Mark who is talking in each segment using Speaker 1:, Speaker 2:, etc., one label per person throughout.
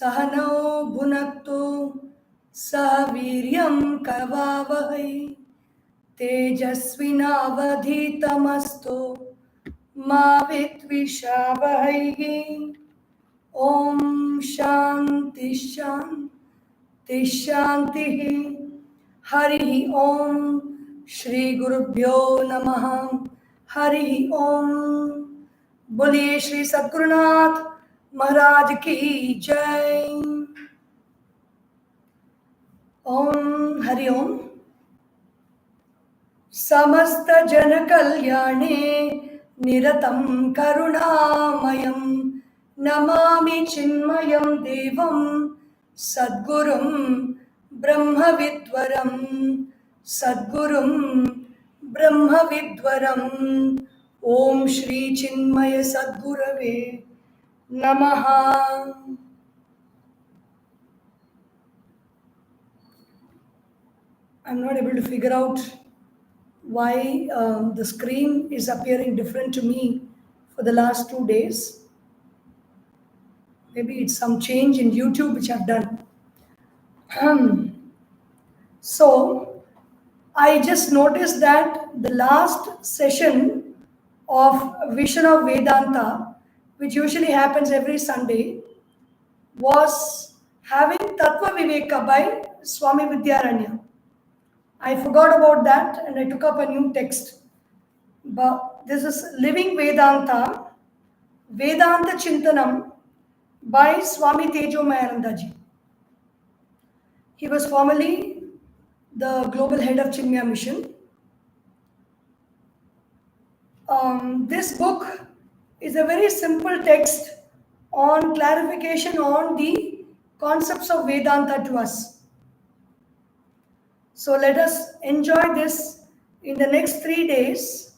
Speaker 1: सहनौ भुनक्तु सह वीर्यं करवावहै तेजस्विनावधीतमस्तु मा विद्विषावहै। ओम शांति शांति शांति। हरि ओम। श्री गुरुभ्यो नमः। हरि ओम। बोलिए श्री सद्गुरुनाथ महाराज की जय। ओम हरि ओम। समस्त जन कल्याणे निरतं करुणामयं नमामि चिन्मयं देवं सद्गुरुं ब्रह्मविद्वरं सद्गुरुं ब्रह्मविद्वरं। ओम श्री चिन्मय सद्गुरवे नमः। I'm not able to figure out why the screen is appearing different to me for the last 2 days. Maybe it's some change in YouTube which I've done. So I just noticed that the last session of Vision of Vedanta, which usually happens every Sunday, was having Tattva Viveka by Swami Vidyaranya. I forgot about that and I took up a new text. But this is Living Vedanta, Vedanta Chintanam by Swami Tejomayananda ji. He was formerly the global head of Chinmaya mission. This book is a very simple text on clarification on the concepts of Vedanta to us. So let us enjoy this in the next 3 days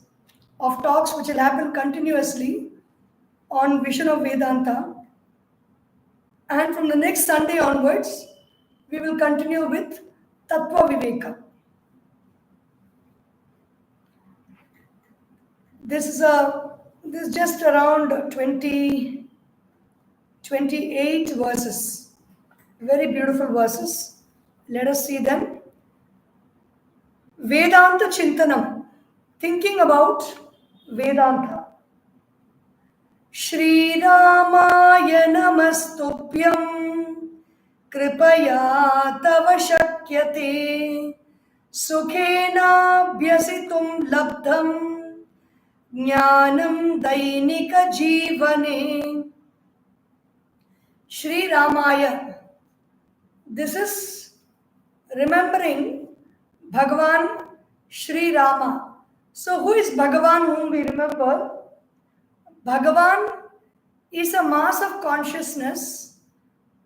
Speaker 1: of talks which will happen continuously on Vision of Vedanta. And from the next Sunday onwards, we will continue with Tattva Viveka. This is just around 28 verses. Very beautiful verses. Let us see them. Vedanta Chintanam. Thinking about Vedanta. Shri Ramaya Namastubhyam Kripaya Tava Shakyate Sukhena Bhyasitum Labdham Jnanam Dainika Jeevane. Shri Ramaya. This is remembering Bhagavan Shri Rama. So who is Bhagavan whom we remember? Bhagavan is a mass of consciousness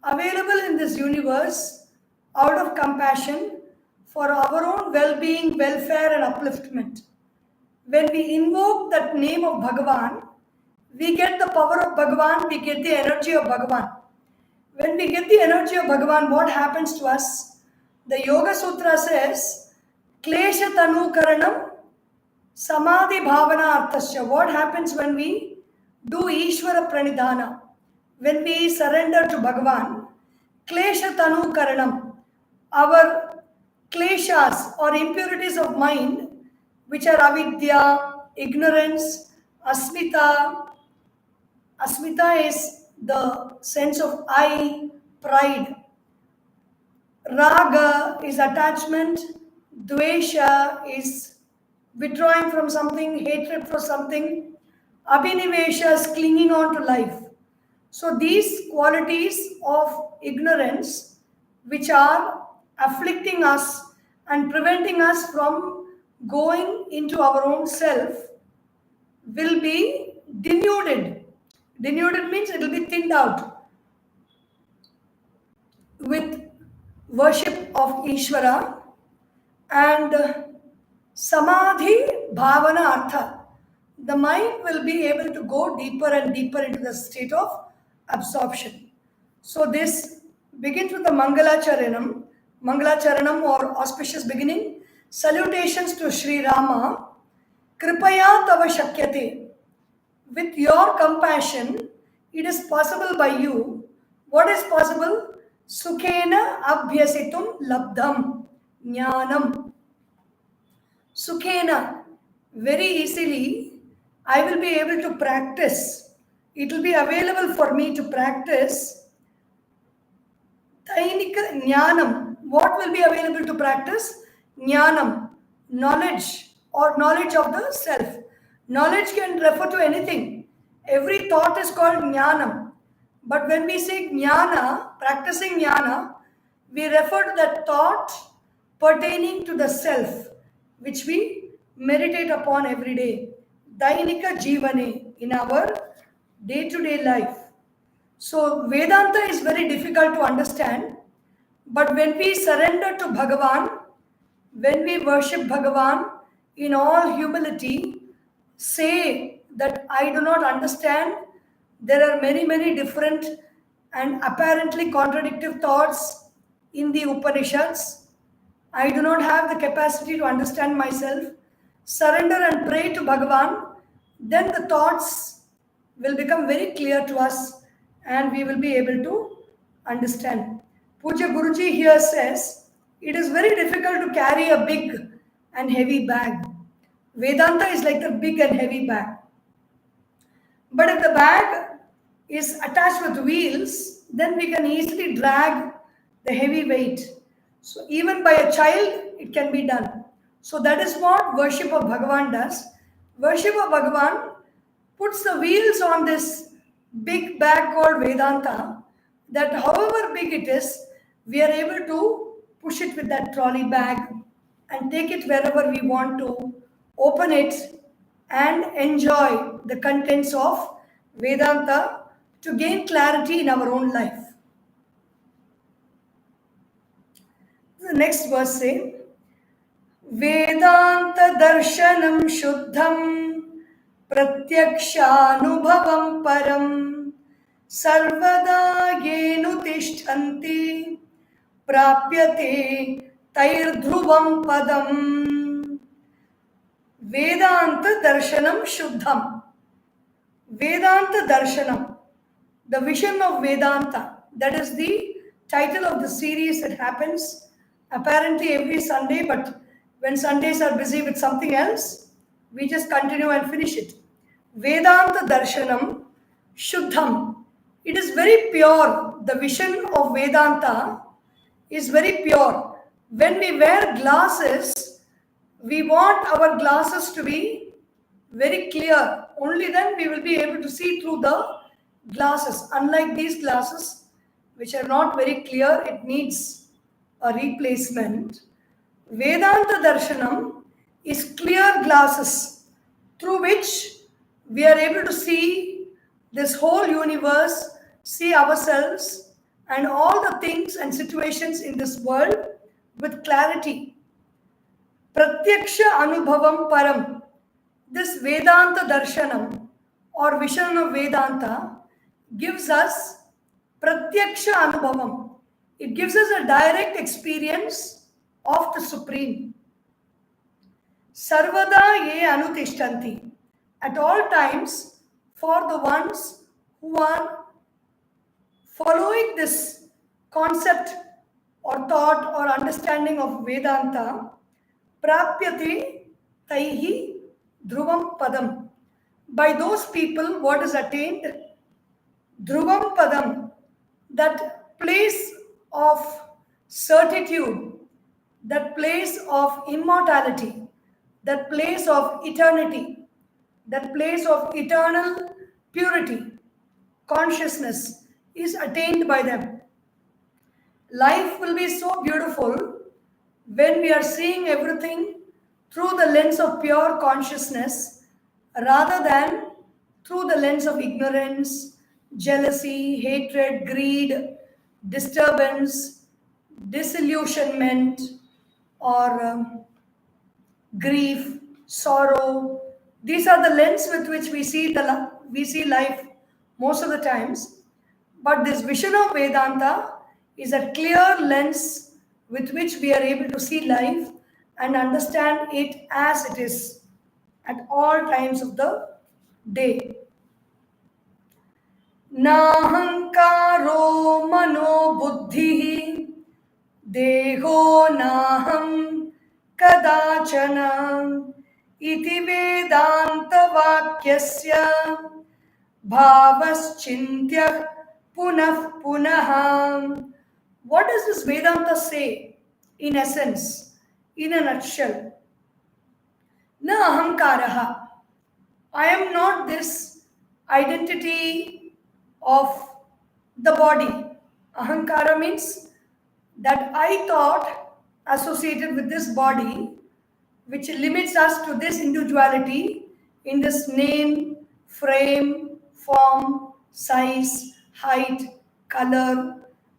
Speaker 1: available in this universe out of compassion for our own well-being, welfare and upliftment. When we invoke that name of Bhagavan, we get the power of Bhagavan, we get the energy of Bhagavan. When we get the energy of Bhagavan, what happens to us? The Yoga Sutra says, Klesha Tanu Karanam Samadhi Bhavana Arthasya. What happens when we do Ishvara Pranidhana? When we surrender to Bhagavan, Klesha Tanu Karanam, our kleshas or impurities of mind, which are avidya, ignorance, asmita. Asmita is the sense of I, pride. Raga is attachment. Dvesha is withdrawing from something, hatred for something. Abhinivesha is clinging on to life. So these qualities of ignorance, which are afflicting us and preventing us from going into our own self, will be denuded. Denuded means it will be thinned out with worship of Ishvara and Samadhi Bhavana Artha. The mind will be able to go deeper and deeper into the state of absorption. So this begins with the Mangalacharanam or auspicious beginning. Salutations to Sri Rama. Kripaya Tava Shakyate. With your compassion, it is possible by you What is possible? Sukhena abhyasitum labdham jnanam. Sukhena, very easily, I will be able to practice. It will be available for me to practice. Dainika jnanam. What will be available to practice? Jnanam, knowledge or knowledge of the self. Knowledge can refer to anything. Every thought is called jnanam. But when we say jnana, practicing jnana, we refer to that thought pertaining to the self, which we meditate upon every day. Dainika jivane, in our day-to-day life. So Vedanta is very difficult to understand, but when we surrender to Bhagavan, when we worship Bhagavan in all humility, say that I do not understand, there are many, many different and apparently contradictory thoughts in the Upanishads. I do not have the capacity to understand myself. Surrender and pray to Bhagavan, then the thoughts will become very clear to us and we will be able to understand. Puja Guruji here says, it is very difficult to carry a big and heavy bag. Vedanta is like the big and heavy bag. But if the bag is attached with wheels, then we can easily drag the heavy weight. So even by a child, it can be done. So that is what worship of Bhagavan does. Worship of Bhagavan puts the wheels on this big bag called Vedanta, that however big it is, we are able to push it with that trolley bag and take it wherever we want to, open it and enjoy the contents of Vedanta to gain clarity in our own life. The next verse says, Vedanta darshanam shuddham pratyakshanubhavam param sarvada yenu tishtanti prapyate tairdhruvam padam. Vedanta darshanam shuddham. Vedanta darshanam, the vision of Vedanta. That is the title of the series that happens apparently every Sunday, but when Sundays are busy with something else, we just continue and finish it. Vedanta darshanam shuddham. It is very pure. The vision of Vedanta is very pure. When we wear glasses, we want our glasses to be very clear. Only then we will be able to see through the glasses. Unlike these glasses, which are not very clear, it needs a replacement. Vedanta Darshanam is clear glasses through which we are able to see this whole universe, see ourselves and all the things and situations in this world with clarity. Pratyaksha Anubhavam Param. This Vedanta Darshanam or vision of Vedanta gives us Pratyaksha Anubhavam. It gives us a direct experience of the Supreme. Sarvada ye anutishtanti. At all times, for the ones who are following this concept or thought or understanding of Vedanta, prapyate taihi dhruvam padam. By those people, what is attained? Dhruvam padam, that place of certitude, that place of immortality, that place of eternity, that place of eternal purity, consciousness is attained by them. Life will be so beautiful when we are seeing everything through the lens of pure consciousness rather than through the lens of ignorance, jealousy, hatred, greed, disturbance, disillusionment, or grief, sorrow. These are the lens with which we see life most of the times. But this vision of Vedanta is a clear lens with which we are able to see life and understand it as it is at all times of the day. नाहंकारो मनो बुद्धिः देहो नाहं कदाचन इति वेदान्तवाक्यस्य भावश्चिन्त्यः पुनः पुनः. What does this Vedanta say in essence, in a nutshell? Na ahankaraha. I am not this identity of the body. Ahankara means that I thought associated with this body, which limits us to this individuality in this name, frame, form, size, height, color,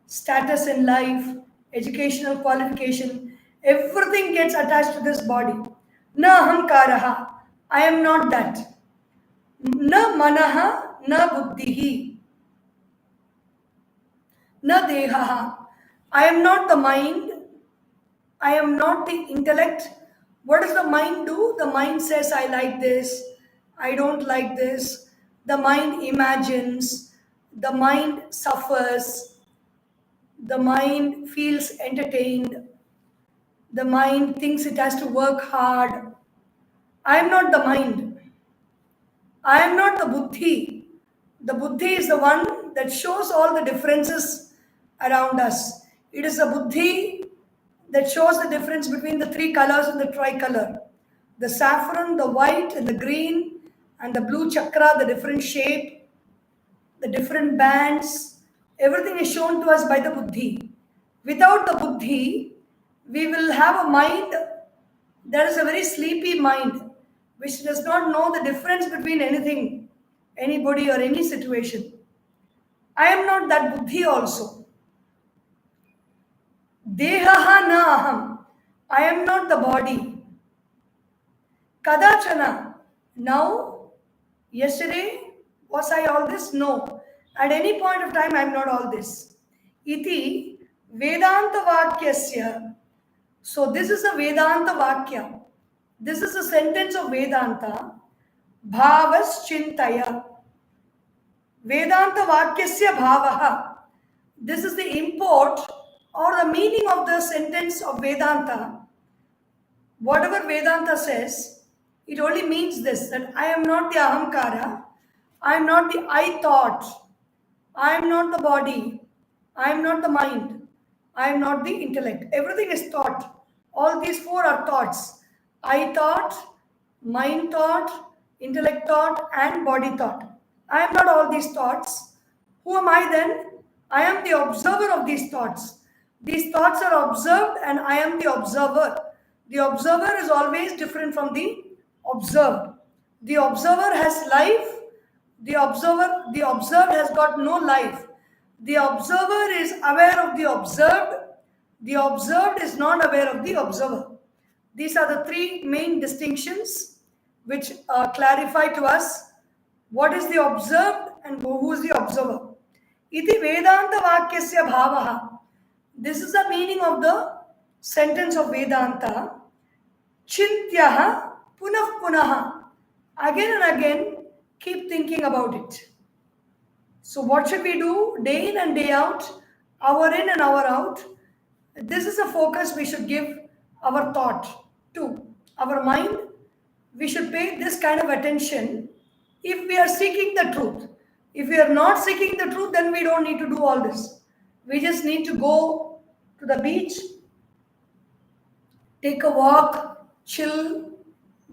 Speaker 1: status in life, educational qualification, everything gets attached to this body. Na ahankaraha. I am not that. Na manaha, na buddhihi, na dehaha. I am not the mind. I am not the intellect. What does the mind do? The mind says, I like this, I don't like this. The mind imagines, the mind suffers, the mind feels entertained, the mind thinks it has to work hard. I am not the mind. I am not the buddhi. The buddhi is the one that shows all the differences around us. It is the buddhi that shows the difference between the three colors in the tricolor. The saffron, the white, and the green, and the blue chakra, the different shape, the different bands. Everything is shown to us by the buddhi. Without the buddhi, we will have a mind that is a very sleepy mind, which does not know the difference between anything, anybody, or any situation. I am not that buddhi also. Dehaha na aham. I am not the body. Kadachana. Now, yesterday, was I all this? No. At any point of time, I am not all this. Iti Vedanta Vakyasya. So, this is a Vedanta Vakya. This is a sentence of Vedanta. Bhavas Chintaya. Vedanta Vakyasya Bhavaha. This is the import or the meaning of the sentence of Vedanta. Whatever Vedanta says, it only means this, that I am not the ahamkara, I am not the I thought, I am not the body, I am not the mind, I am not the intellect. Everything is thought. All these four are thoughts. I thought, mind thought, intellect thought, and body thought. I am not all these thoughts. Who am I then? I am the observer of these thoughts. These thoughts are observed and I am the observer. The observer is always different from the observed. The observer has life. The observed has got no life. The observer is aware of the observed. The observed is not aware of the observer. These are the three main distinctions which clarify to us what is the observed and who is the observer. Iti Vedanta Vakyasya Bhavaha. This is the meaning of the sentence of Vedanta. Chintyaha punah punaha. Again and again, keep thinking about it. So what should we do? Day in and day out, hour in and hour out. This is a focus we should give our thought to. Our mind, we should pay this kind of attention if we are seeking the truth. If we are not seeking the truth, then we don't need to do all this. We just need to go to the beach, take a walk, chill,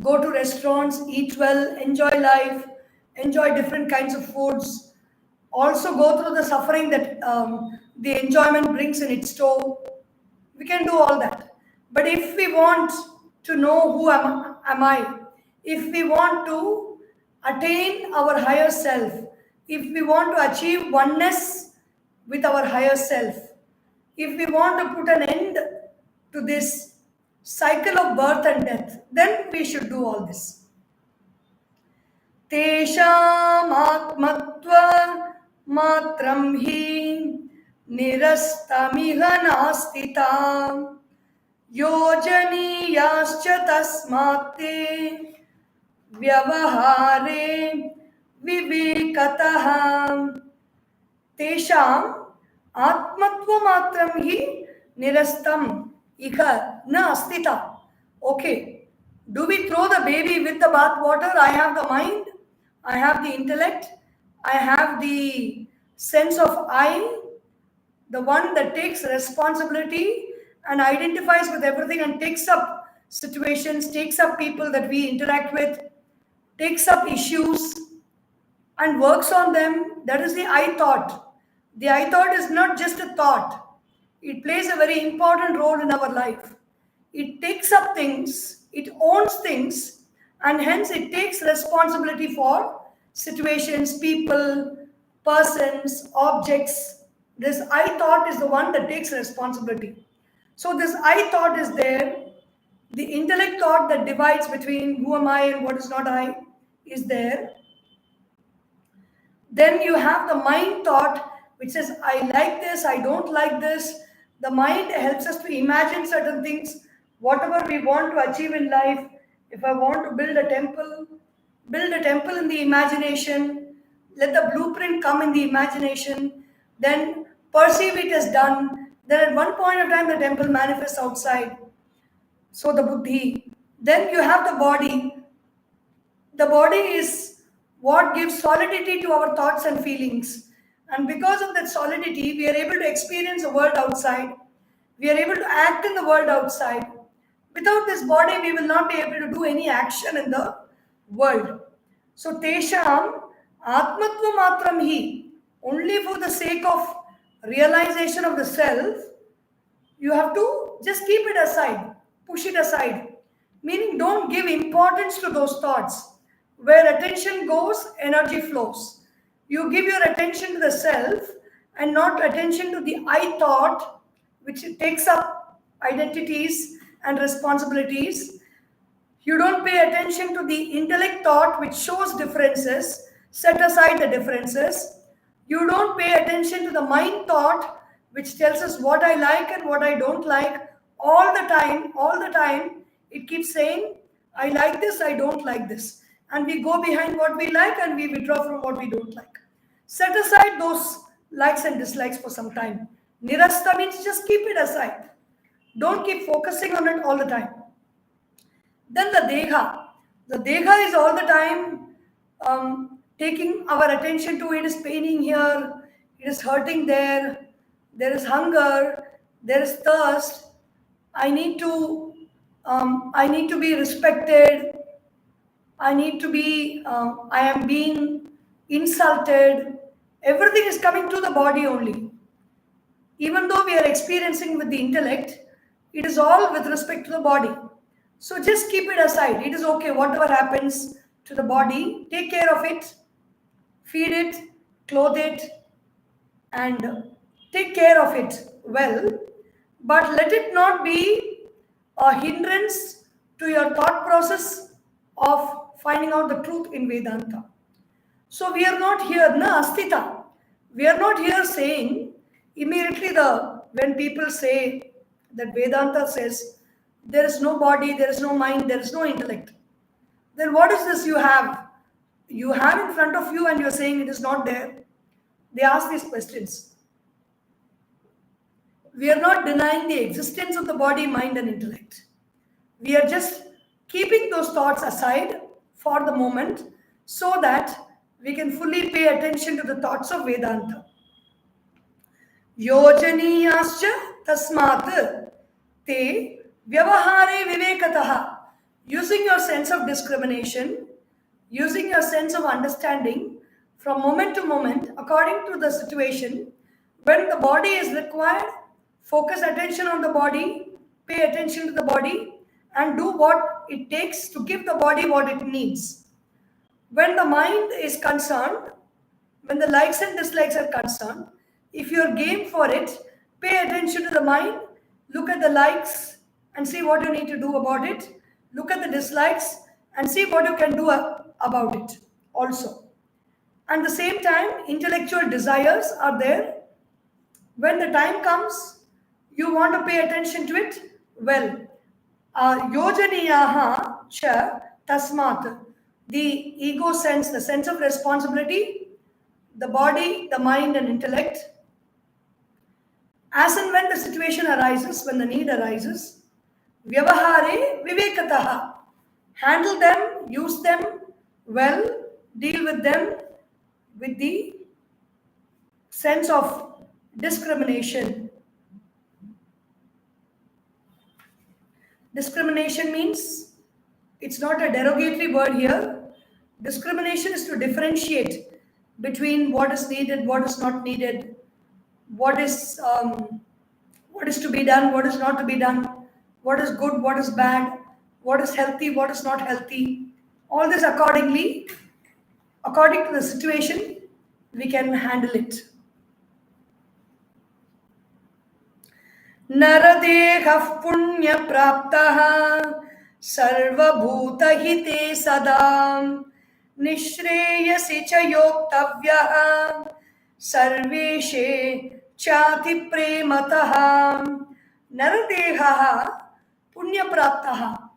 Speaker 1: go to restaurants, eat well, enjoy life, enjoy different kinds of foods, also go through the suffering that the enjoyment brings in its tow. We can do all that. But if we want to know who am I, if we want to attain our higher self, if we want to achieve oneness with our higher self, if we want to put an end to this cycle of birth and death, then we should do all this. Tesham atmatva matram hi nirastamiha nastitam yojaniyascha tasmate vyavahare vivekataha. Tesham atmatvamatram hi nirastam ika na astita. Okay. Do we throw the baby with the bath water? I have the mind, I have the intellect, I have the sense of I, the one that takes responsibility and identifies with everything and takes up situations, takes up people that we interact with, takes up issues and works on them. That is the I thought. The I thought is not just a thought, it plays a very important role in our life. It takes up things, it owns things, and hence it takes responsibility for situations, people, persons, objects. This I thought is the one that takes responsibility. So, this I thought is there. The intellect thought that divides between who am I and what is not I is there. Then you have the mind thought, which says, I like this, I don't like this. The mind helps us to imagine certain things, whatever we want to achieve in life. If I want to build a temple in the imagination, let the blueprint come in the imagination, then perceive it as done. Then at one point of time, the temple manifests outside. So the buddhi. Then you have the body. The body is what gives solidity to our thoughts and feelings. And because of that solidity, we are able to experience the world outside. We are able to act in the world outside. Without this body, we will not be able to do any action in the world. So, Tesham Atmatva Matram Hi, only for the sake of realization of the self, you have to just keep it aside, push it aside. Meaning, don't give importance to those thoughts. Where attention goes, energy flows. You give your attention to the self and not attention to the I thought, which takes up identities and responsibilities. You don't pay attention to the intellect thought, which shows differences. Set aside the differences. You don't pay attention to the mind thought, which tells us what I like and what I don't like. All the time, it keeps saying, I like this, I don't like this. And we go behind what we like and we withdraw from what we don't like. Set aside those likes and dislikes for some time. Nirasta means just keep it aside. Don't keep focusing on it all the time. Then the Deha. The Deha is all the time taking our attention to it is paining here, it is hurting there is hunger, there is thirst. I need to be respected. I am being insulted. Everything is coming to the body only. Even though we are experiencing with the intellect, it is all with respect to the body. So just keep it aside. It is okay, whatever happens to the body, take care of it, feed it, clothe it, and take care of it well. But let it not be a hindrance to your thought process of finding out the truth in Vedanta. So we are not here, na astita. We are not here saying immediately when people say that Vedanta says there is no body, there is no mind, there is no intellect. Then what is this you have? You have in front of you and you're saying it is not there. They ask these questions. We are not denying the existence of the body, mind, and intellect. We are just keeping those thoughts aside for the moment so that we can fully pay attention to the thoughts of Vedanta. Yojaniyascha tasmat te vyavahare vivekataha. Using your sense of discrimination, using your sense of understanding from moment to moment according to the situation, when the body is required, focus attention on the body, pay attention to the body, and do what it takes to give the body what it needs. When the mind is concerned, when the likes and dislikes are concerned, if you're game for it, pay attention to the mind, look at the likes and see what you need to do about it. Look at the dislikes and see what you can do about it also. At the same time, intellectual desires are there. When the time comes, you want to pay attention to it, well, yojaniyaha cha tasmat, the ego sense, the sense of responsibility, the body, the mind, and intellect. As and when the situation arises, when the need arises, vyavahare vivekataha. Handle them, use them well, deal with them with the sense of discrimination. Discrimination means, it's not a derogatory word here. Discrimination is to differentiate between what is needed, what is not needed, what is to be done, what is not to be done, what is good, what is bad, what is healthy, what is not healthy. All this according to the situation, we can handle it. Naradehah punya praptaha sarvabhutahite sadam nishreyasi cha yoktavyaha sarveshe chati premataha. Naradehaha punya praptaha.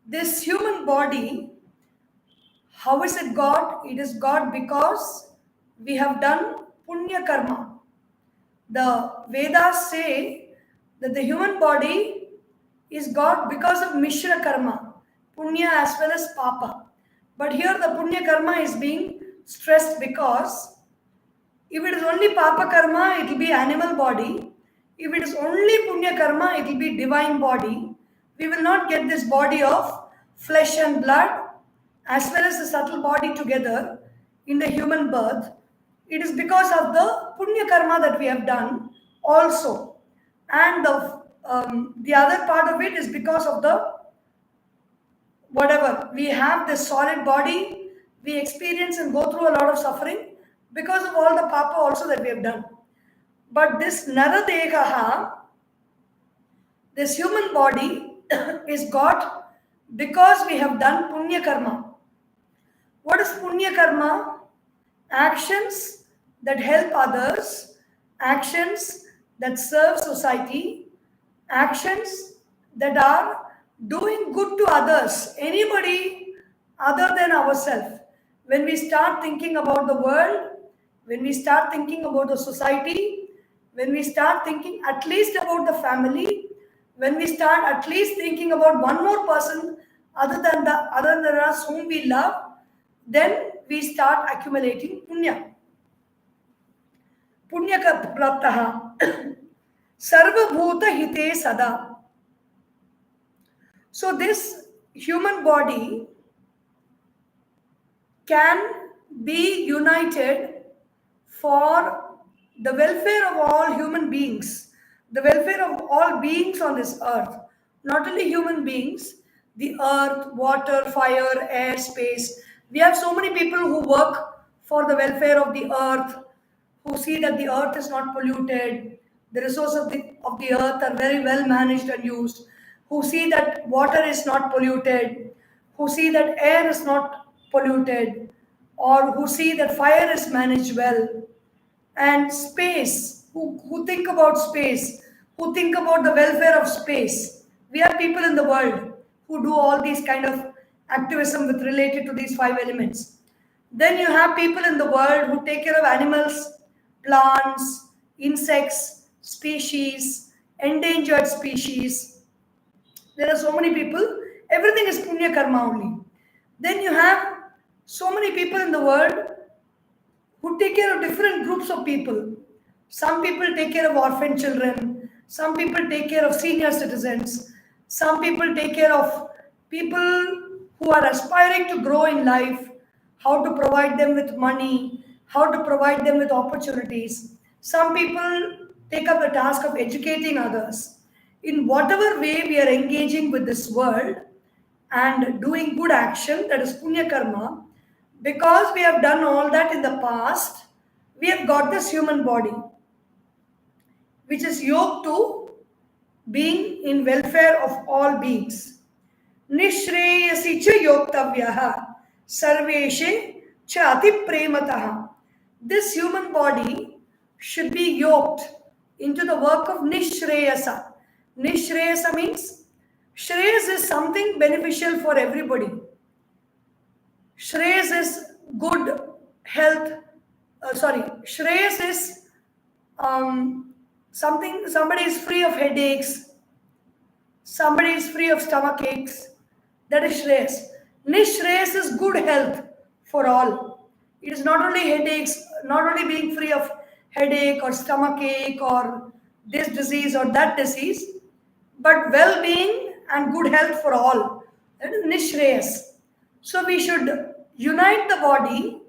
Speaker 1: This human body, how is it God? It is God because we have done punya karma. The Vedas say that the human body is God because of Mishra karma, punya as well as papa. But here the punya karma is being stressed because if it is only papa karma, it will be animal body. If it is only punya karma, it will be divine body. We will not get this body of flesh and blood as well as the subtle body together in the human birth. It is because of the punya karma that we have done also. And the other part of it is because of the whatever. We have this solid body, we experience and go through a lot of suffering because of all the papa also that we have done. But this naradehaha, this human body is got because we have done punya karma. What is punya karma? Actions that help others, actions that serve society, actions that are doing good to others, anybody other than ourselves. When we start thinking about the world, when we start thinking about the society, when we start thinking at least about the family, when we start at least thinking about one more person other than us whom we love, then we start accumulating punya. Punya ka praptaha sarva bhuta hite sada. So this human body can be united for the welfare of all human beings, the welfare of all beings on this earth. Not only human beings, the earth, water, fire, air, space. We have so many people who work for the welfare of the earth, who see that the earth is not polluted, the resources of the earth are very well managed and used, who see that water is not polluted, who see that air is not polluted, or who see that fire is managed well. And space, who think about space, who think about the welfare of space. We have people in the world who do all these kind of activism with related to these 5 elements. Then you have people in the world who take care of animals, plants, insects, species, endangered species. There are so many people. Everything is punya karma only. Then you have so many people in the world who take care of different groups of people. Some people take care of orphan children. Some people take care of senior citizens. Some people take care of people who are aspiring to grow in life, how to provide them with money, how to provide them with opportunities. Some people take up the task of educating others. In whatever way we are engaging with this world and doing good action, that is punya karma, because we have done all that in the past, we have got this human body, which is yoked to being in welfare of all beings. Nishreyasi cha yoktavyaha sarveshe cha ati premataha. This human body should be yoked into the work of nishreyasa. Nishreyasa means shreyas is something beneficial for everybody. Shreyas is good health, Shreyas is somebody is free of headaches, somebody is free of stomach aches. That is Shreyas. Nishreyas is good health for all. It is not only headaches, not only being free of headache or stomach ache or this disease or that disease, but well being and good health for all. That is Nishreyas. So we should unite the body,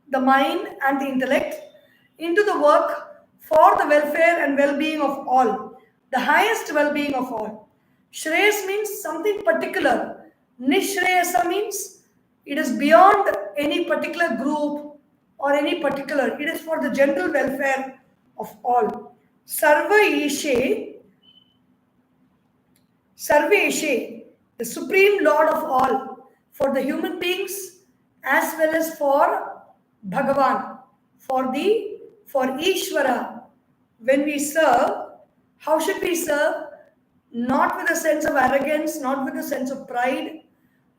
Speaker 1: the mind, and the intellect into the work for the welfare and well being of all, the highest well being of all. Shreyas means something particular. Nishreyasa means it is beyond any particular group or any particular, it is for the general welfare of all. Sarva Ishe, Sarveshe, the Supreme Lord of all, for the human beings as well as for Bhagavan, for Ishvara. When we serve, how should we serve? Not with a sense of arrogance, not with a sense of pride,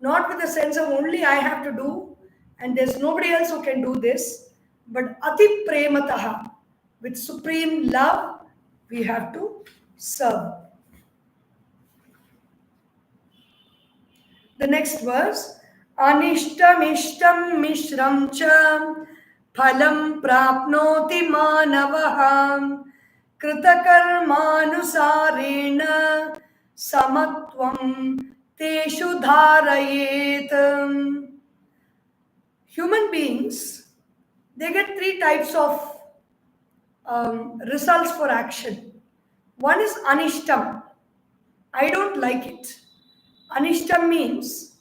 Speaker 1: not with a sense of only I have to do and there's nobody else who can do this, but Ati Premataha, with supreme love, we have to serve. The next verse, Anishtam Ishtam Mishram Cha Phalam Prapnoti Manavaham Kritakarmanusarena Samatvam Teshu Dharayet. Human beings, they get three types of results for action. One is Anishtam. I don't like it. Anishtam means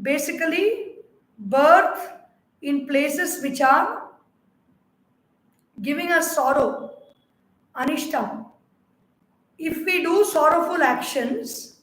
Speaker 1: basically birth in places which are giving us sorrow. Anishtam. If we do sorrowful actions,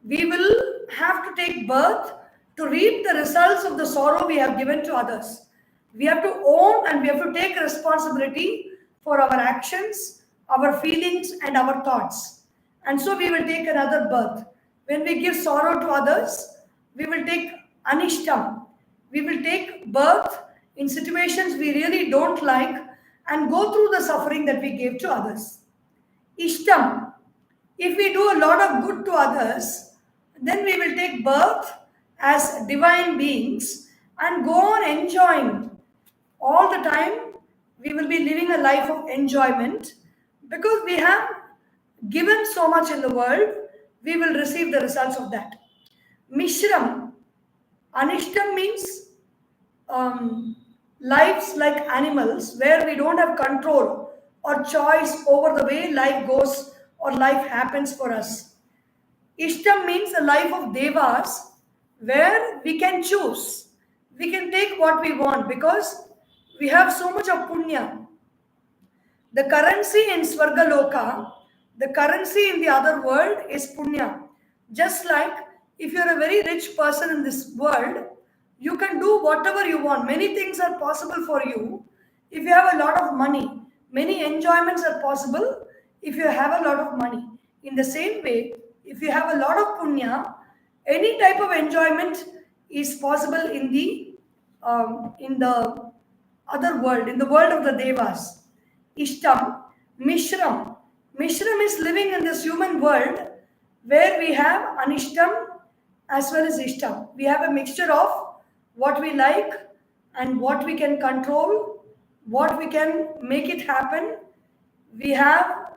Speaker 1: we will have to take birth to reap the results of the sorrow we have given to others. We have to own and we have to take responsibility for our actions, our feelings, and our thoughts. And so we will take another birth. When we give sorrow to others, we will take Anishtam. We will take birth in situations we really don't like and go through the suffering that we gave to others. Ishtam. If we do a lot of good to others, then we will take birth as divine beings and go on enjoying. All the time, we will be living a life of enjoyment because we have given so much in the world, we will receive the results of that. Mishram. Anishtam means lives like animals where we don't have control or choice over the way life goes or life happens for us. Ishtam means a life of devas where we can choose. We can take what we want because we have so much of punya. The currency in Swargaloka, the currency in the other world is punya. Just like if you're a very rich person in this world, you can do whatever you want. Many things are possible for you if you have a lot of money. Many enjoyments are possible if you have a lot of money. In the same way, if you have a lot of punya, any type of enjoyment is possible in the other world, in the world of the devas. Ishtam, Mishram. Mishram is living in this human world where we have Anishtam as well as Ishtam. We have a mixture of what we like and what we can control, what we can make it happen. We have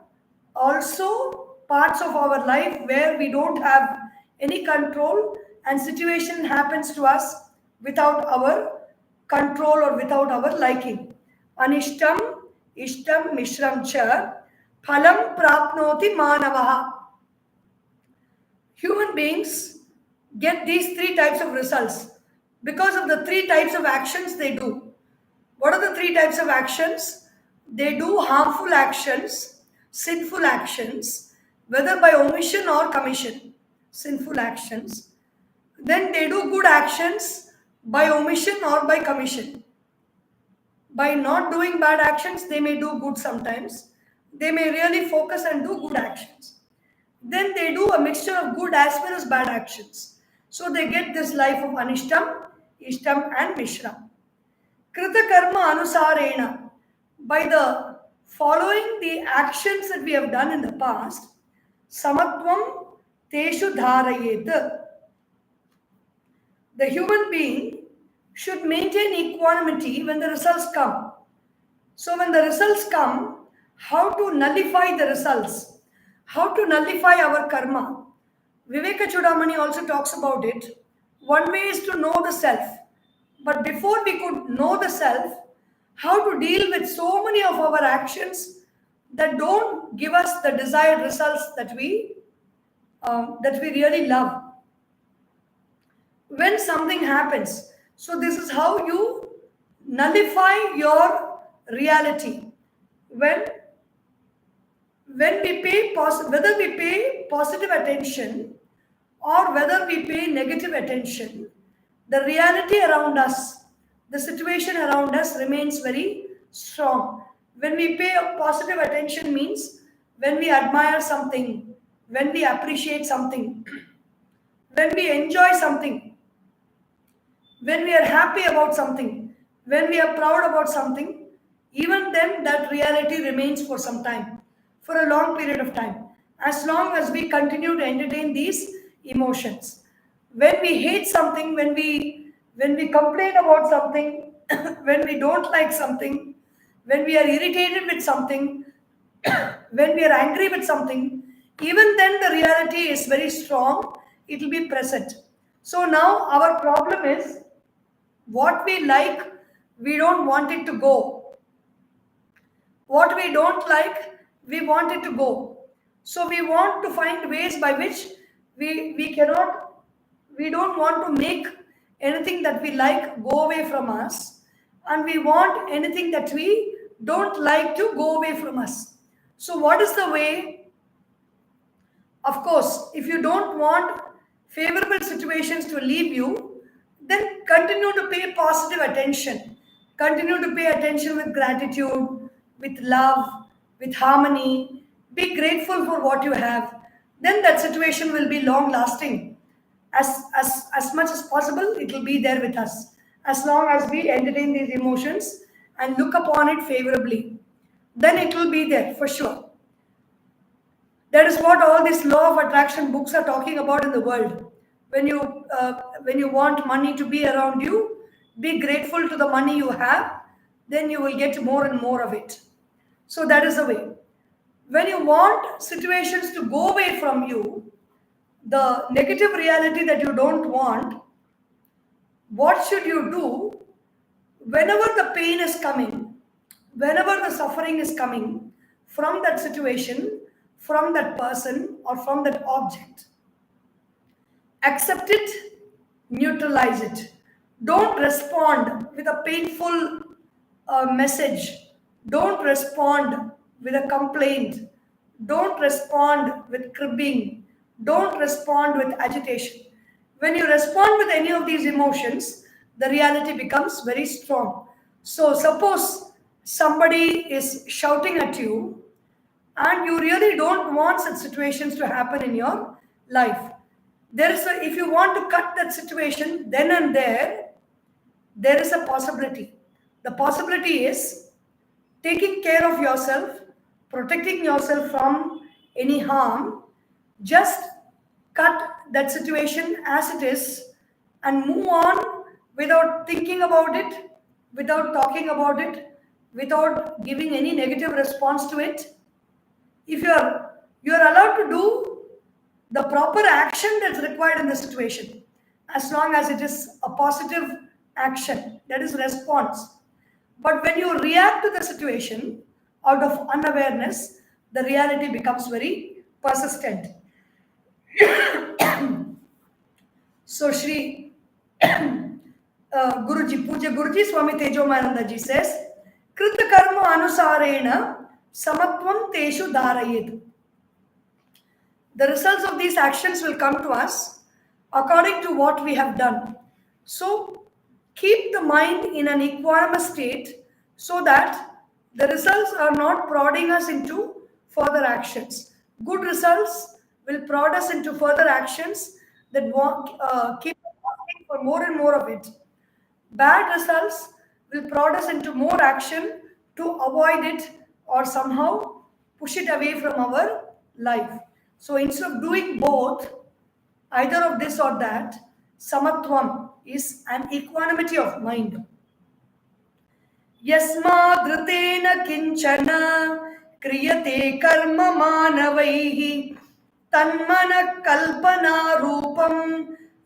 Speaker 1: also parts of our life where we don't have any control and situation happens to us without our control or without our liking. Anishtam, Ishtam, Mishram cha, Phalam Prapnoti Manavaha. Human beings get these three types of results because of the three types of actions they do. What are the three types of actions? They do harmful actions, sinful actions, whether by omission or commission, sinful actions. Then they do good actions by omission or by commission. By not doing bad actions, they may do good sometimes. They may really focus and do good actions. Then they do a mixture of good as well as bad actions. So they get this life of Anishtam, Ishtam, and Mishram. Krita karma anusarena. By the following the actions that we have done in the past, samatvam teshu dharayet. The human being should maintain equanimity when the results come. So when the results come, how to nullify the results? How to nullify our karma? Viveka Chudamani also talks about it. One way is to know the self. But before we could know the self, how to deal with so many of our actions that don't give us the desired results that we really love. When something happens, so this is how you nullify your reality. When we pay whether we pay positive attention or whether we pay negative attention, the reality around us, the situation around us remains very strong. When we pay a positive attention means when we admire something, when we appreciate something, when we enjoy something, when we are happy about something, when we are proud about something, even then that reality remains for some time, for a long period of time, as long as we continue to entertain these emotions. When we hate something, when we complain about something, when we don't like something, when we are irritated with something, when we are angry with something, even then the reality is very strong, it will be present. So now our problem is what we like, we don't want it to go. What we don't like, we want it to go. So we want to find ways by which we cannot, we don't want to make anything that we like go away from us, and we want anything that we don't like to go away from us. So what is the way? Of course, if you don't want favorable situations to leave you, then continue to pay positive attention. Continue to pay attention with gratitude, with love, with harmony. Be grateful for what you have. Then that situation will be long lasting. As much as possible, it will be there with us. As long as we entertain these emotions and look upon it favorably, then it will be there for sure. That is what all these law of attraction books are talking about in the world. When you want money to be around you, be grateful to the money you have, then you will get more and more of it. So that is the way. When you want situations to go away from you, the negative reality that you don't want, what should you do? Whenever the pain is coming, whenever the suffering is coming from that situation, from that person, or from that object, accept it, neutralize it. Don't respond with a painful message. Don't respond with a complaint. Don't respond with cribbing. Don't respond with agitation. When you respond with any of these emotions, the reality becomes very strong. So, suppose somebody is shouting at you and you really don't want such situations to happen in your life. If you want to cut that situation then and there is a possibility. The possibility is taking care of yourself, protecting yourself from any harm. Just cut that situation as it is and move on without thinking about it, without talking about it, without giving any negative response to it. If you're allowed to do the proper action that's required in the situation, as long as it is a positive action, that is response. But when you react to the situation out of unawareness, the reality becomes very persistent. So Shri Guruji, Puja Guruji, Swami Tejomayananda ji says, Krita karma anusarena samatvam teshu dharayet. The results of these actions will come to us according to what we have done. So keep the mind in an equanimous state so that the results are not prodding us into further actions. Good results will prod us into further actions that keep us asking for more and more of it. Bad results will prod us into more action to avoid it or somehow push it away from our life. So instead of doing both, either of this or that, samatvam is an equanimity of mind. यस्मादृतेन किंचन क्रियते कर्म मानवैः तन्मनः कल्पना रूपं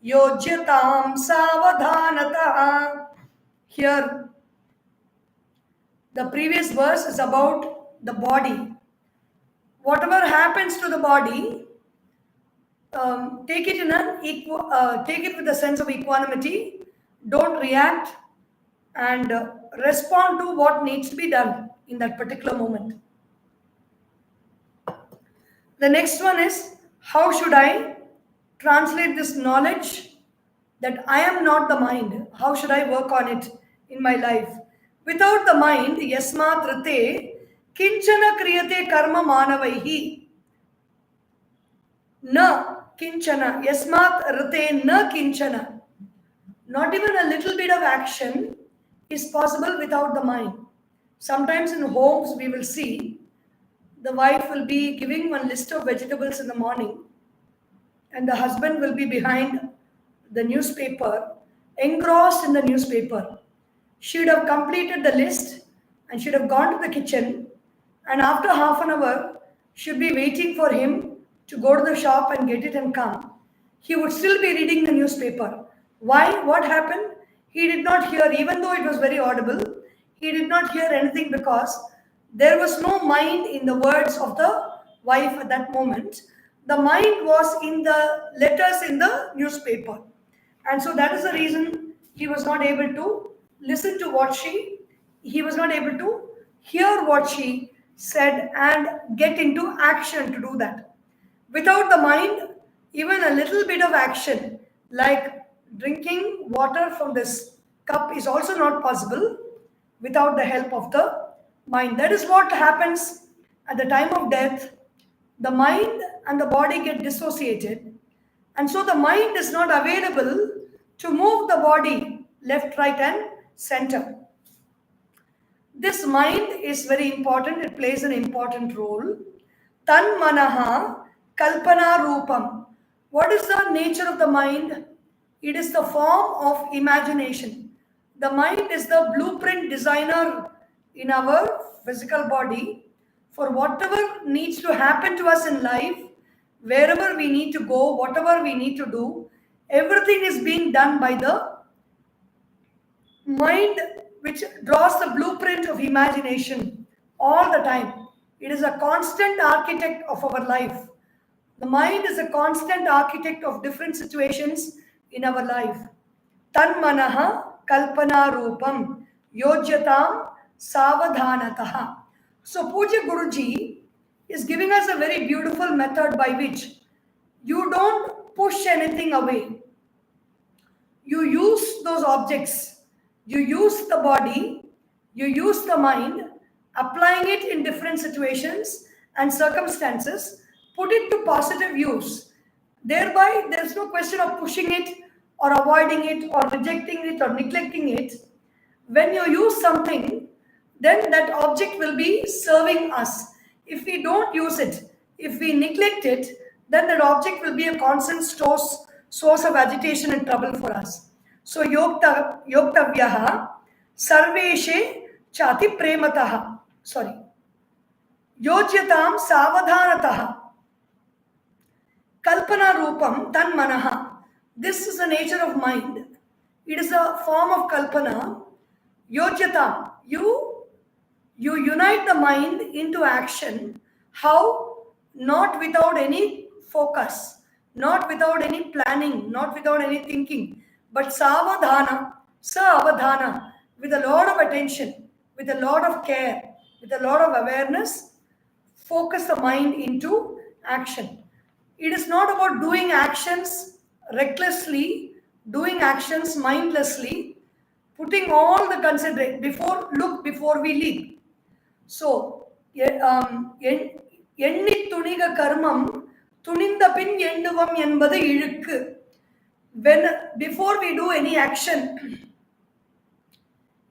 Speaker 1: योज्यतां सावधानतः. Here, the previous verse is about the body. Whatever happens to the body, take it take it with a sense of equanimity. Don't react and respond to what needs to be done in that particular moment. The next one is, how should I translate this knowledge that I am not the mind? How should I work on it in my life? Without the mind, yasmat rite kinchana kriyate karma manavaihi. Na kinchana, yasmat rite na kinchana. Not even a little bit of action is possible without the mind. Sometimes in homes we will see the wife will be giving one list of vegetables in the morning and the husband will be behind the newspaper, engrossed in the newspaper. She would have completed the list and should have gone to the kitchen, and after half an hour should be waiting for him to go to the shop and get it and come. He would still be reading the newspaper. Why? What happened? He did not hear, even though it was very audible, he did not hear anything because there was no mind in the words of the wife at that moment. The mind was in the letters in the newspaper. And so that is the reason he was not able to listen to he was not able to hear what she said and get into action to do that. Without the mind, even a little bit of action, like drinking water from this cup, is also not possible without the help of the mind. That is what happens at the time of death. The mind and the body get dissociated, and so the mind is not available to move the body left, right, and center. This mind is very important. It plays an important role. Tan manaha kalpana rupam. What is the nature of the mind? It is the form of imagination. The mind is the blueprint designer in our physical body for whatever needs to happen to us in life, wherever we need to go, whatever we need to do. Everything is being done by the mind, which draws the blueprint of imagination all the time. It is a constant architect of our life. The mind is a constant architect of different situations in our life. Tan manaha kalpana rupam yojyatam savadhanataha. So Puja Guruji is giving us a very beautiful method by which you don't push anything away. You use those objects, you use the body, you use the mind, applying it in different situations and circumstances, put it to positive use. Thereby, there is no question of pushing it or avoiding it or rejecting it or neglecting it. When you use something, then that object will be serving us. If we don't use it, if we neglect it, then that object will be a constant source of agitation and trouble for us. So yoktavyaha sarveshe chati premataha. Sorry. Yojyatam savadhanataha. Kalpana rupam tan manaha. This is the nature of mind. It is a form of kalpana. Yojyatam. You unite the mind into action. How? Not without any focus, not without any planning, not without any thinking, but savadhana, sa-avadhana, with a lot of attention, with a lot of care, with a lot of awareness, focus the mind into action. It is not about doing actions recklessly, doing actions mindlessly, putting all the consideration before we leap. So, எண்ணி துணிக கர்மம் துணிந்த பின் எண்ணுவம் என்பது இழுக்கு. When before we do any action,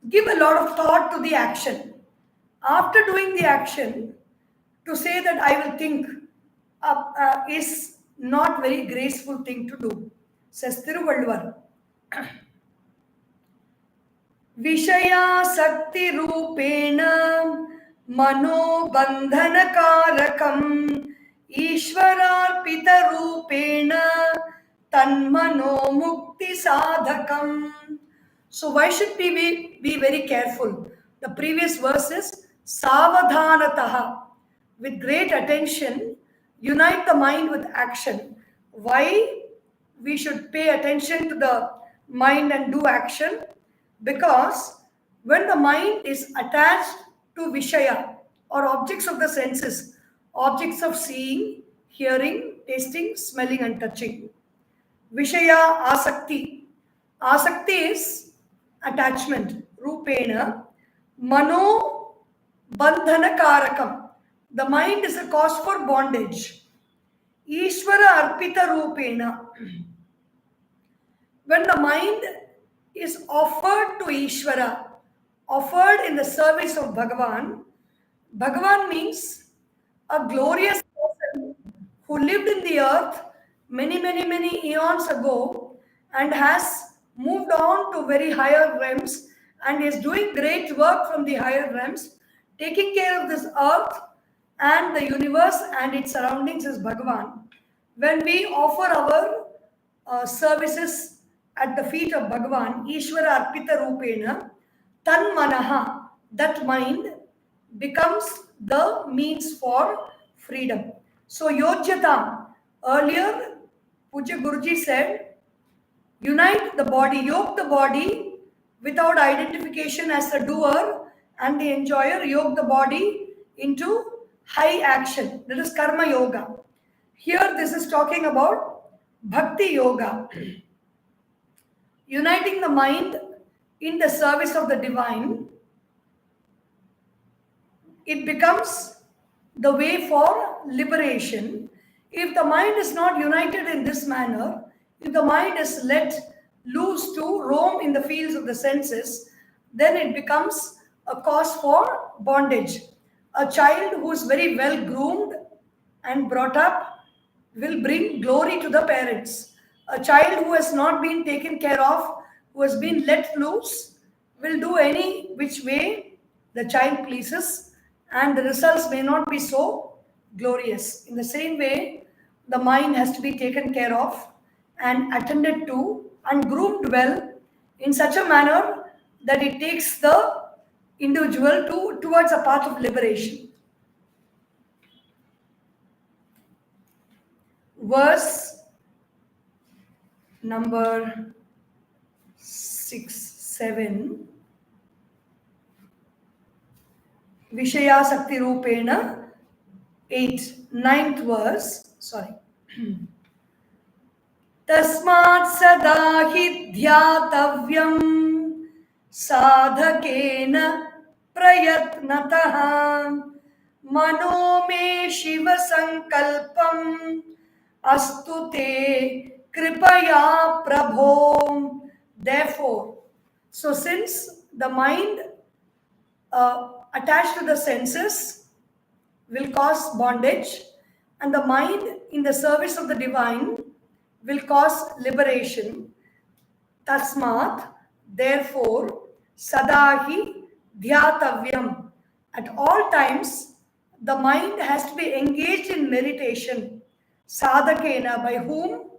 Speaker 1: give a lot of thought to the action. After doing the action, to say that I will think is not very graceful thing to do. Says Thiruvalluvar. विषयासक्ति रूपेण मनोबंधनकारकम् ईश्वरार्पित रूपेण तन्मनो मुक्ति साधकम्. So why should we be very careful? The previous verse is savadhanataha. With great attention, unite the mind with action. Why we should pay attention to the mind and do action? Because when the mind is attached to Vishaya or objects of the senses, objects of seeing, hearing, tasting, smelling and touching. Vishaya asakti. Asakti is attachment. Rupena. Mano bandhana karakam. The mind is a cause for bondage. Ishvara arpita rupena. When the mind is offered to Ishvara, offered in the service of Bhagavan. Bhagavan means a glorious person who lived in the earth many eons ago and has moved on to very higher realms and is doing great work from the higher realms, taking care of this earth and the universe and its surroundings is Bhagavan. When we offer our services at the feet of Bhagavan, Ishvara Arpita Rupena, Tan Manaha, that mind becomes the means for freedom. So Yojyatam, earlier Puja Guruji said, unite the body, yoke the body without identification as the doer and the enjoyer, yoke the body into high action. That is Karma Yoga. Here this is talking about Bhakti Yoga. Uniting the mind in the service of the divine, it becomes the way for liberation. If the mind is not united in this manner, if the mind is let loose to roam in the fields of the senses, then it becomes a cause for bondage. A child who is very well groomed and brought up will bring glory to the parents. A child who has not been taken care of, who has been let loose, will do any which way the child pleases, and the results may not be so glorious. In the same way, the mind has to be taken care of and attended to and groomed well in such a manner that it takes the individual towards a path of liberation. Verse number 6, 7. Vishaya Sakti Rupena, 8, 9th verse. Sorry. Tasmat Sadahi Dhyatavyam Sadhakena Prayatnataha Mano Me Shiva Sankalpam Astute Kripaya Prabho. Therefore, so since the mind attached to the senses will cause bondage, and the mind in the service of the divine will cause liberation, tasmat, therefore, sadahi dhyatavyam. At all times, the mind has to be engaged in meditation. Sadhakena, by whom?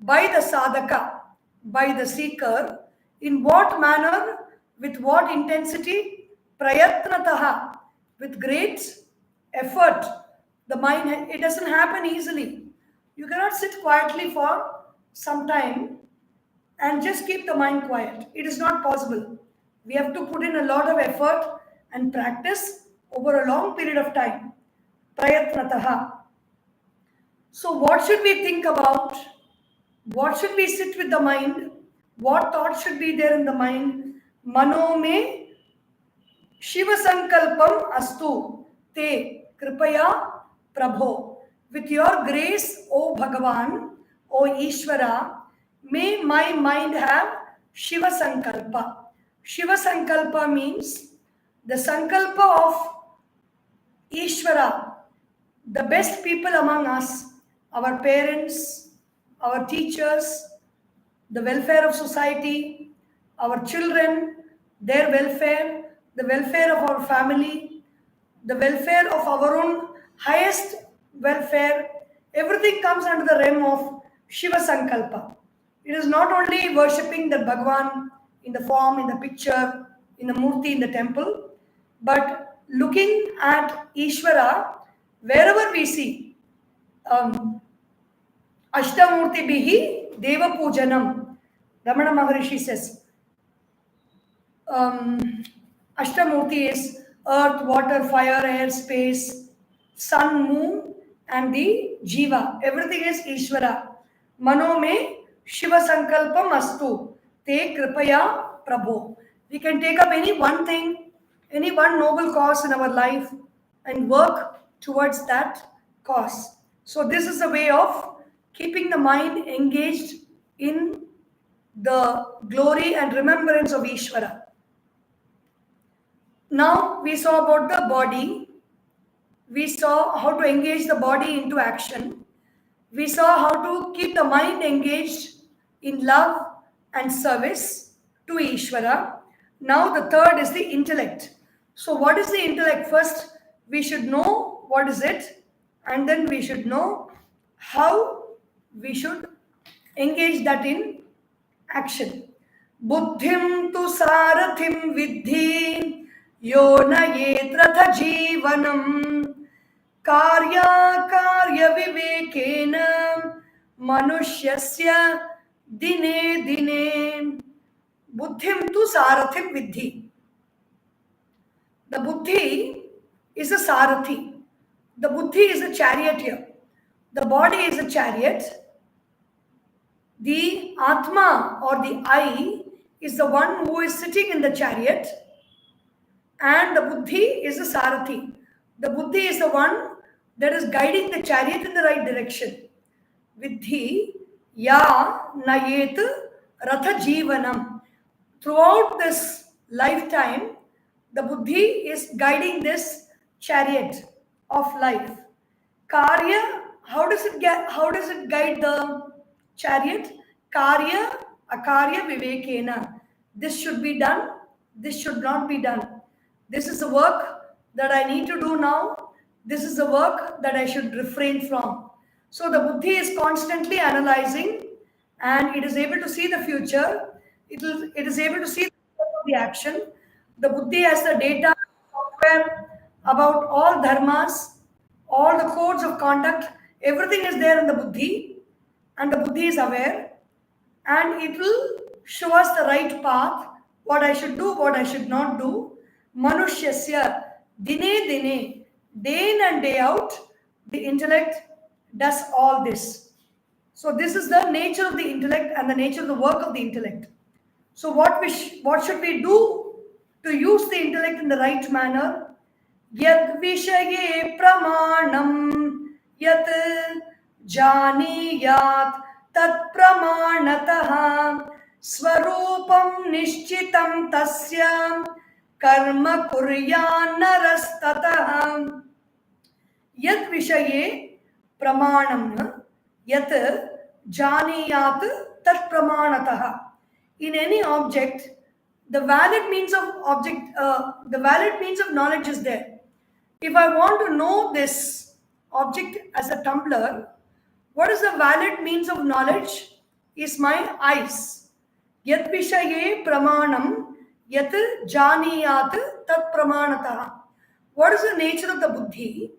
Speaker 1: By the sadhaka, by the seeker. In what manner? With what intensity? Prayatnataha, with great effort. The mind, it doesn't happen easily. You cannot sit quietly for some time and just keep the mind quiet. It is not possible. We have to put in a lot of effort and practice over a long period of time. Prayatnataha. So what should we think about? What should we sit with the mind? What thoughts should be there in the mind? Mano me Shiva Sankalpam Astu Te Kripaya Prabho. With your grace, O Bhagavan, O Ishvara, may my mind have Shiva Sankalpa. Shiva Sankalpa means the Sankalpa of Ishvara, the best people among us, our parents, our teachers, the welfare of society, our children, their welfare, the welfare of our family, the welfare of our own highest welfare, everything comes under the realm of Shiva Sankalpa. It is not only worshipping the Bhagwan in the form, in the picture, in the murti, in the temple, but looking at Ishvara wherever we see. Ashtamurti bihi Deva Pujanam. Ramana Maharishi says, Ashtamurti is earth, water, fire, air, space, sun, moon, and the Jiva. Everything is Ishvara. Mano me Shiva Sankalpam astu. Te Kripaya Prabhu. We can take up any one thing, any one noble cause in our life and work towards that cause. So, this is a way of keeping the mind engaged in the glory and remembrance of Ishvara. Now we saw about the body. We saw how to engage the body into action. We saw how to keep the mind engaged in love and service to Ishvara. Now the third is the intellect. So what is the intellect? First, we should know what is it, and then we should know how we should engage that in action. Buddhim tu sarathim vidhi yo nayet ratha jivanam karya karya vivekena manusyasya dine dine. Buddhim tu sarathim vidhi. The buddhi is a sarathi. The buddhi is a charioteer. The body is a chariot. The Atma or the I is the one who is sitting in the chariot, and the Buddhi is the Sarathi. The Buddhi is the one that is guiding the chariot in the right direction. Vidhi ya nayet ratha jivanam. Throughout this lifetime, the Buddhi is guiding this chariot of life. Karya, how does it guide the chariot? Karya, akarya vivekena. This should be done, this should not be done. This is the work that I need to do now. This is the work that I should refrain from. So the Buddhi is constantly analyzing, and it is able to see the future. It is able to see the action. The Buddhi has the data software about all dharmas, all the codes of conduct. Everything is there in the Buddhi, and the Buddhi is aware, and it will show us the right path, what I should do, what I should not do. Manusyasya dine dine, day in and day out, the intellect does all this. So this is the nature of the intellect and the nature of the work of the intellect. So what should we do to use the intellect in the right manner? Yad vishaye pramanam yat janiyat tat pramanatah swarupam nishchitam tasya karma kuryan narastatah. Yat vishaye pramanam yat janiyat tat pramanatah. In any object, the valid means of knowledge is there. If I want to know this object as a tumbler, what is the valid means of knowledge? Is my eyes. Yat vishaye pramanam yat janiyat tat pramanatah. What is the nature of the buddhi?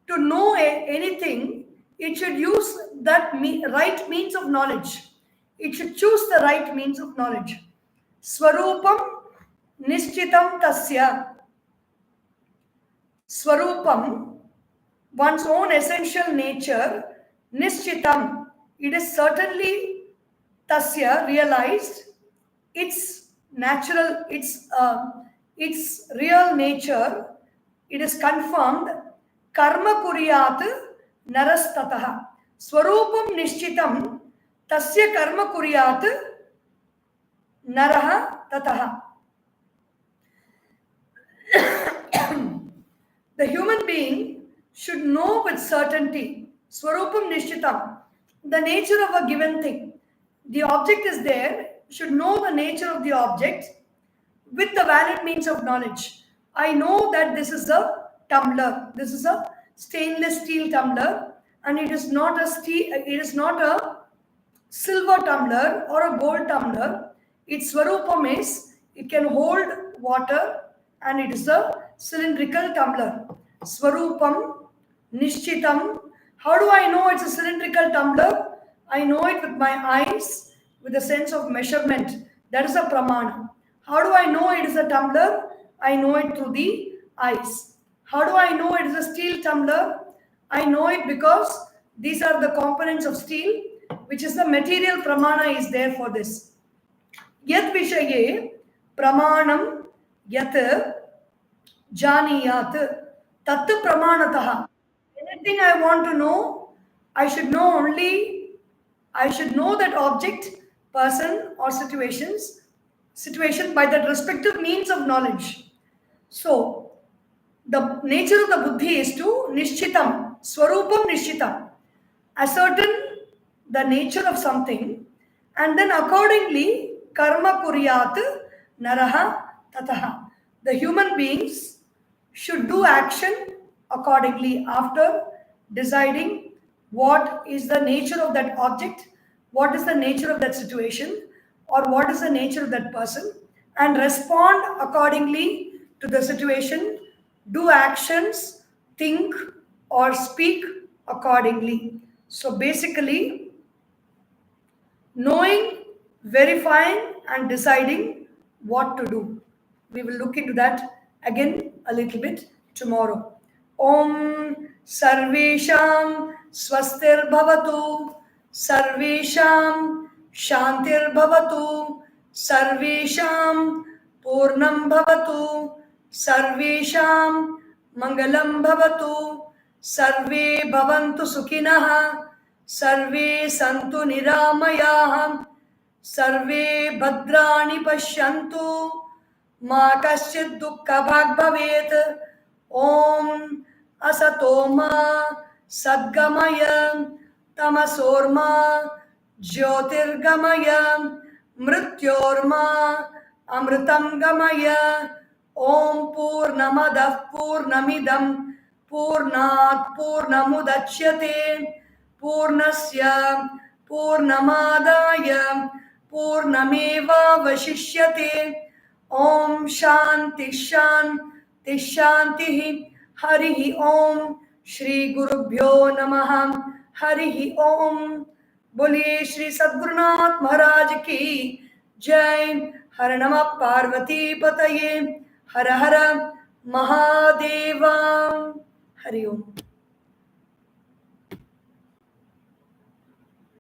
Speaker 1: To know anything, it should use that right means of knowledge. It should choose the right means of knowledge. Swarupam nishchitam tasya. Swarupam, one's own essential nature, nishchitam, it is certainly tasya, realized, its natural, its real nature, it is confirmed, karma kuryat narastataha. Swarupam nishchitam tasya karma kuryat naraha tataha. The human being should know with certainty, Swarupam Nishchitam, the nature of a given thing. The object is there, should know the nature of the object with the valid means of knowledge. I know that this is a tumbler. This is a stainless steel tumbler, and it is not a silver tumbler or a gold tumbler. Its swarupam is it can hold water and it is a cylindrical tumbler. Swarupam, Nishchitam. How do I know it's a cylindrical tumbler? I know it with my eyes, with a sense of measurement. That is a pramana. How do I know it is a tumbler? I know it through the eyes. How do I know it is a steel tumbler? I know it because these are the components of steel, which is the material pramana is there for this. Yat vishaye pramanam yat janiyat tat pramanataha. Anything I want to know, I should know that object, person or situation by that respective means of knowledge. So the nature of the buddhi is to nishchitam, swarupam nishchitam, ascertain the nature of something, and then accordingly karma kuryat naraha tataha. The human beings should do action accordingly after deciding what is the nature of that object, what is the nature of that situation, or what is the nature of that person, and respond accordingly to the situation, do actions, think, or speak accordingly. So basically, knowing, verifying, and deciding what to do. We will look into that again a little bit tomorrow. Om Sarvesham Swastir Bhavatu, Sarvesham Shantir Bhavatu, Sarvesham Purnam Bhavatu, Sarvesham Mangalam Bhavatu, Sarve Bhavantu Sukhinaha, Sarve Santu Niramayah, Sarve Bhadrani Pashyantu, Ma Kaschid Dukkha Bhag Bhavet. Om Asatoma Sadgamaya Tamasorma Jyotirgamaya Mrityorma Amritam Gamaya. Om Purnamadah Purnamidam Purnat Purnamudachyate Purnasya Purnamadaya Purnameva Vashishyate. Om Shanti Shanti Shanti. Harihi Om. Shri Gurubhyo Namaha. Harihi Om. Boliye Shri Sadgurunath Maharaj ki Jai. Har Namah Parvati Pataye. Har Har Mahadeva. Hari Om.